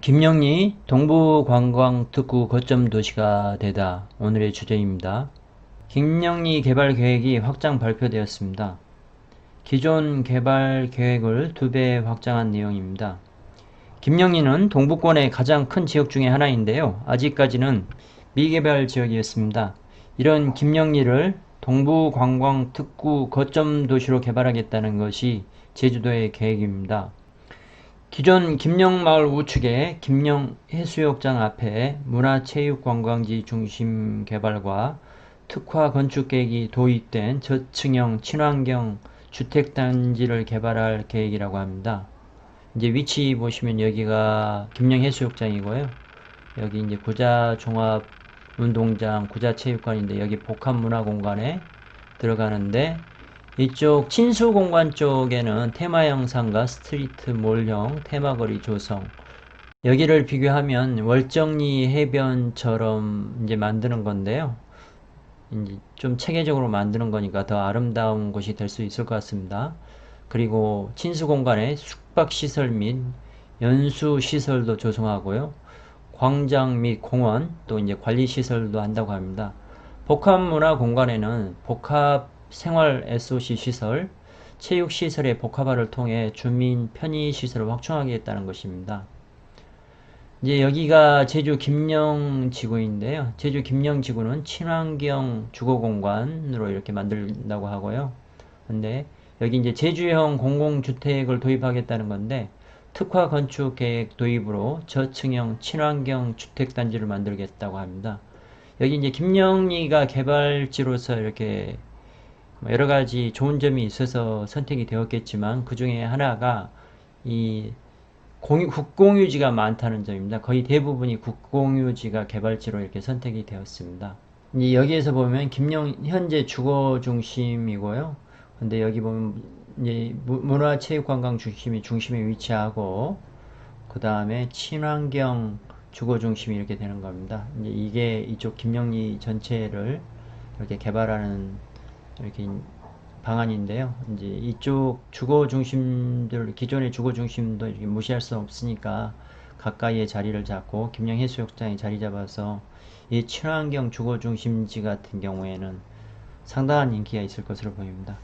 김영리 동부관광특구 거점 도시가 되다. 오늘의 주제입니다. 김영리 개발 계획이 확장 발표되었습니다. 기존 개발 계획을 2배 확장한 내용입니다. 김영리는 동부권의 가장 큰 지역 중에 하나인데요. 아직까지는 미개발 지역이었습니다. 이런 김영리를 동부관광특구 거점 도시로 개발하겠다는 것이 제주도의 계획입니다. 기존 김영마을 우측에 김영해수욕장 앞에 문화체육관광지 중심 개발과 특화 건축 계획이 도입된 저층형 친환경 주택단지를 개발할 계획이라고 합니다. 이제 위치 보시면 여기가 김영해수욕장이고요. 여기 이제 구자종합운동장, 구자체육관인데 여기 복합문화공간에 들어가는데 이쪽 친수공간 쪽에는 테마형 상가, 스트리트몰형 테마거리 조성. 여기를 비교하면 월정리 해변처럼 이제 만드는 건데요. 이제 좀 체계적으로 만드는 거니까 더 아름다운 곳이 될 수 있을 것 같습니다. 그리고 친수공간에 숙박시설 및 연수시설도 조성하고요. 광장 및 공원, 또 이제 관리시설도 한다고 합니다. 복합문화공간에는 복합 생활 SOC 시설, 체육시설의 복합화를 통해 주민 편의시설을 확충하겠다는 것입니다. 이제 여기가 제주 김영지구인데요. 제주 김영지구는 친환경 주거공간으로 이렇게 만든다고 하고요. 근데 여기 이제 제주형 공공주택을 도입하겠다는 건데 특화 건축 계획 도입으로 저층형 친환경 주택단지를 만들겠다고 합니다. 여기 이제 김영리가 개발지로서 이렇게 여러 가지 좋은 점이 있어서 선택이 되었겠지만 그 중에 하나가 이 국공유지가 많다는 점입니다. 거의 대부분이 국공유지가 개발지로 이렇게 선택이 되었습니다. 여기에서 보면 김영 현재 주거 중심이고요. 근데 여기 보면 이제 문화체육관광 중심에 위치하고 그 다음에 친환경 주거 중심이 이렇게 되는 겁니다. 이게 이쪽 김영리 전체를 이렇게 개발하는 이렇게 방안인데요. 이제 이쪽 주거 중심들, 기존의 주거 중심도 이렇게 무시할 수 없으니까 가까이에 자리를 잡고 김영해수욕장에 자리 잡아서 이 친환경 주거 중심지 같은 경우에는 상당한 인기가 있을 것으로 보입니다.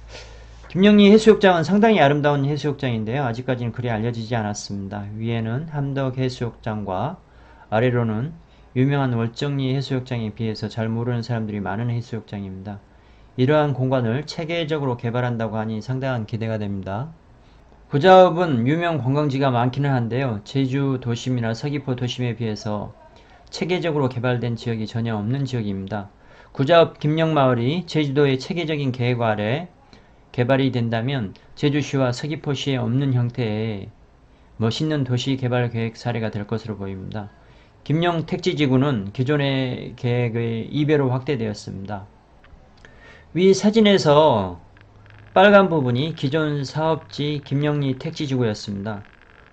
김영리 해수욕장은 상당히 아름다운 해수욕장인데요. 아직까지는 그리 알려지지 않았습니다. 위에는 함덕 해수욕장과 아래로는 유명한 월정리 해수욕장에 비해서 잘 모르는 사람들이 많은 해수욕장입니다. 이러한 공간을 체계적으로 개발한다고 하니 상당한 기대가 됩니다. 구자읍은 유명 관광지가 많기는 한데요. 제주 도심이나 서귀포 도심에 비해서 체계적으로 개발된 지역이 전혀 없는 지역입니다. 구자읍 김영마을이 제주도의 체계적인 계획 아래 개발이 된다면 제주시와 서귀포시에 없는 형태의 멋있는 도시 개발 계획 사례가 될 것으로 보입니다. 김영 택지지구는 기존의 계획의 2배로 확대되었습니다. 위 사진에서 빨간 부분이 기존 사업지 김영리 택지지구였습니다.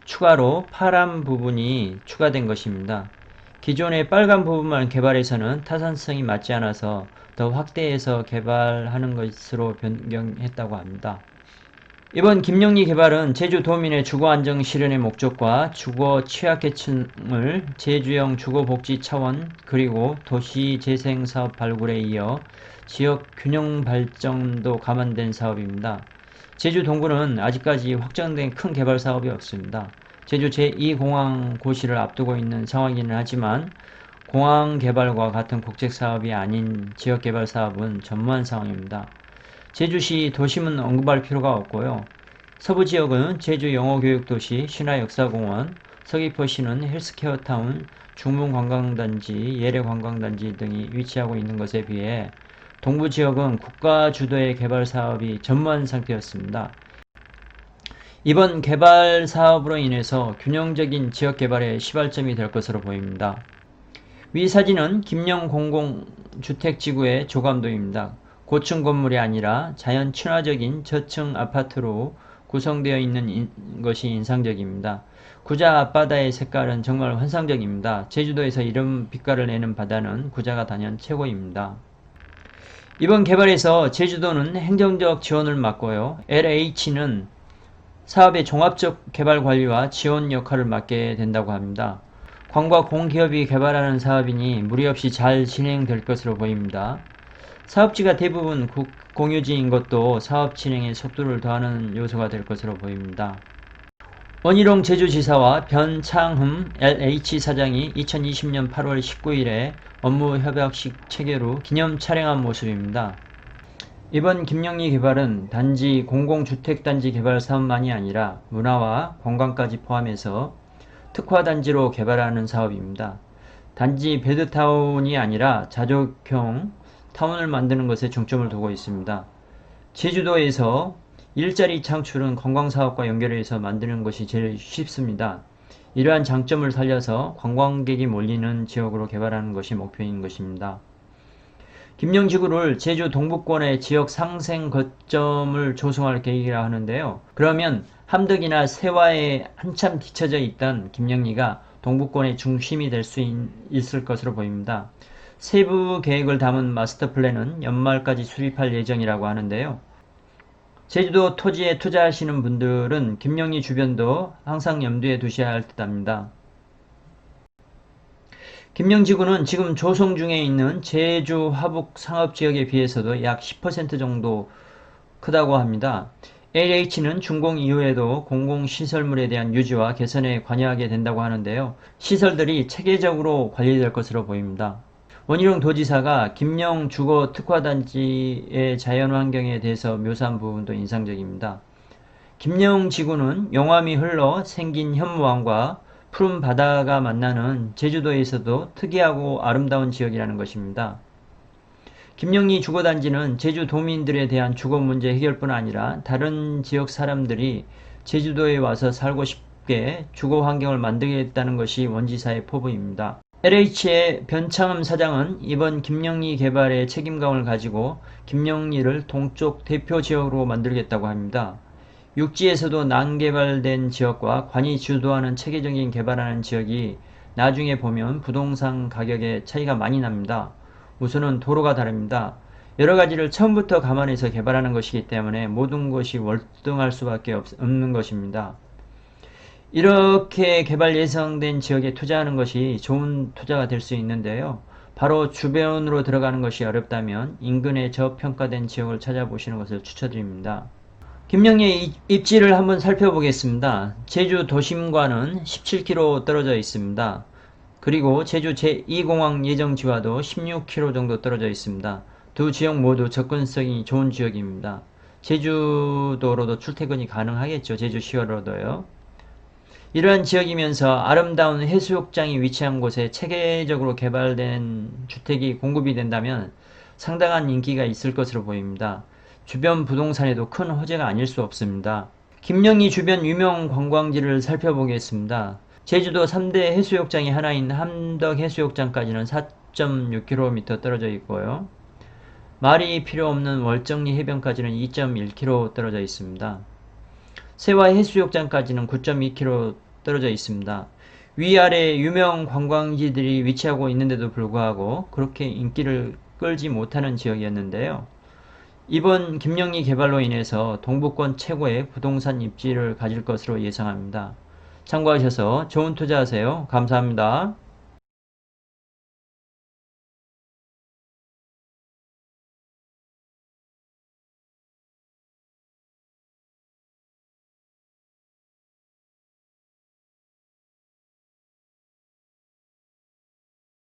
추가로 파란 부분이 추가된 것입니다. 기존의 빨간 부분만 개발해서는 타산성이 맞지 않아서 더 확대해서 개발하는 것으로 변경했다고 합니다. 이번 김영리 개발은 제주도민의 주거안정 실현의 목적과 주거 취약계층을 제주형 주거복지 차원 그리고 도시재생사업 발굴에 이어 지역 균형 발전도 감안된 사업입니다. 제주 동구는 아직까지 확정된 큰 개발 사업이 없습니다. 제주 제2공항 고시를 앞두고 있는 상황이긴 하지만 공항 개발과 같은 국책사업이 아닌 지역개발 사업은 전무한 상황입니다. 제주시 도심은 언급할 필요가 없고요. 서부지역은 제주 영어교육도시, 신화역사공원, 서귀포시는 헬스케어타운, 중문관광단지, 예래관광단지 등이 위치하고 있는 것에 비해 동부지역은 국가 주도의 개발 사업이 전무한 상태였습니다. 이번 개발 사업으로 인해서 균형적인 지역개발의 시발점이 될 것으로 보입니다. 위 사진은 김영 공공주택지구의 조감도입니다. 고층 건물이 아니라 자연 친화적인 저층 아파트로 구성되어 있는 것이 인상적입니다. 구자 앞바다의 색깔은 정말 환상적입니다. 제주도에서 이런 빛깔을 내는 바다는 구자가 단연 최고입니다. 이번 개발에서 제주도는 행정적 지원을 맡고요. LH는 사업의 종합적 개발 관리와 지원 역할을 맡게 된다고 합니다. 관과 공기업이 개발하는 사업이니 무리 없이 잘 진행될 것으로 보입니다. 사업지가 대부분 공유지인 것도 사업 진행에 속도를 더하는 요소가 될 것으로 보입니다. 원희룡 제주지사와 변창흠 LH 사장이 2020년 8월 19일에 업무 협약식 체결 후 기념 촬영한 모습입니다. 이번 김영리 개발은 단지 공공주택단지 개발 사업만이 아니라 문화와 관광까지 포함해서 특화단지로 개발하는 사업입니다. 단지 베드타운이 아니라 자족형 타운을 만드는 것에 중점을 두고 있습니다. 제주도에서 일자리 창출은 관광사업과 연결해서 만드는 것이 제일 쉽습니다. 이러한 장점을 살려서 관광객이 몰리는 지역으로 개발하는 것이 목표인 것입니다. 김영지구를 제주 동부권의 지역 상생 거점을 조성할 계획이라 하는데요. 그러면 함덕이나 세화에 한참 뒤처져 있던 김영리가 동부권의 중심이 될 수 있을 것으로 보입니다. 세부 계획을 담은 마스터 플랜은 연말까지 수립할 예정이라고 하는데요. 제주도 토지에 투자하시는 분들은 김영리 주변도 항상 염두에 두셔야 할 듯합니다. 김영지구는 지금 조성 중에 있는 제주 화북 상업지역에 비해서도 약 10% 정도 크다고 합니다. LH는 준공 이후에도 공공시설물에 대한 유지와 개선에 관여하게 된다고 하는데요. 시설들이 체계적으로 관리될 것으로 보입니다. 원희룡 도지사가 김영 주거 특화단지의 자연환경에 대해서 묘사한 부분도 인상적입니다. 김영 지구는 용암이 흘러 생긴 현무암과 푸른 바다가 만나는 제주도에서도 특이하고 아름다운 지역이라는 것입니다. 김영리 주거단지는 제주 도민들에 대한 주거 문제 해결뿐 아니라 다른 지역 사람들이 제주도에 와서 살고 싶게 주거 환경을 만들겠다는 것이 원지사의 포부입니다. LH의 변창흠 사장은 이번 김영리 개발의 책임감을 가지고 김영리를 동쪽 대표 지역으로 만들겠다고 합니다. 육지에서도 난개발된 지역과 관이 주도하는 체계적인 개발하는 지역이 나중에 보면 부동산 가격의 차이가 많이 납니다. 우선은 도로가 다릅니다. 여러 가지를 처음부터 감안해서 개발하는 것이기 때문에 모든 것이 월등할 수밖에 없는 것입니다. 이렇게 개발 예정된 지역에 투자하는 것이 좋은 투자가 될 수 있는데요. 바로 주변으로 들어가는 것이 어렵다면 인근의 저평가된 지역을 찾아보시는 것을 추천드립니다. 김영리의 입지를 한번 살펴보겠습니다. 제주 도심과는 17km 떨어져 있습니다. 그리고 제주 제2공항 예정지와도 16km 정도 떨어져 있습니다. 두 지역 모두 접근성이 좋은 지역입니다. 제주도로도 출퇴근이 가능하겠죠. 제주시로도요. 이러한 지역이면서 아름다운 해수욕장이 위치한 곳에 체계적으로 개발된 주택이 공급이 된다면 상당한 인기가 있을 것으로 보입니다. 주변 부동산에도 큰 호재가 아닐 수 없습니다. 김영리 주변 유명 관광지를 살펴보겠습니다. 제주도 3대 해수욕장이 하나인 함덕해수욕장까지는 4.6km 떨어져 있고요. 말이 필요 없는 월정리 해변까지는 2.1km 떨어져 있습니다. 세화 해수욕장까지는 9.2km 떨어져 있습니다. 위아래 유명 관광지들이 위치하고 있는데도 불구하고 그렇게 인기를 끌지 못하는 지역이었는데요. 이번 김영리 개발로 인해서 동부권 최고의 부동산 입지를 가질 것으로 예상합니다. 참고하셔서 좋은 투자하세요. 감사합니다.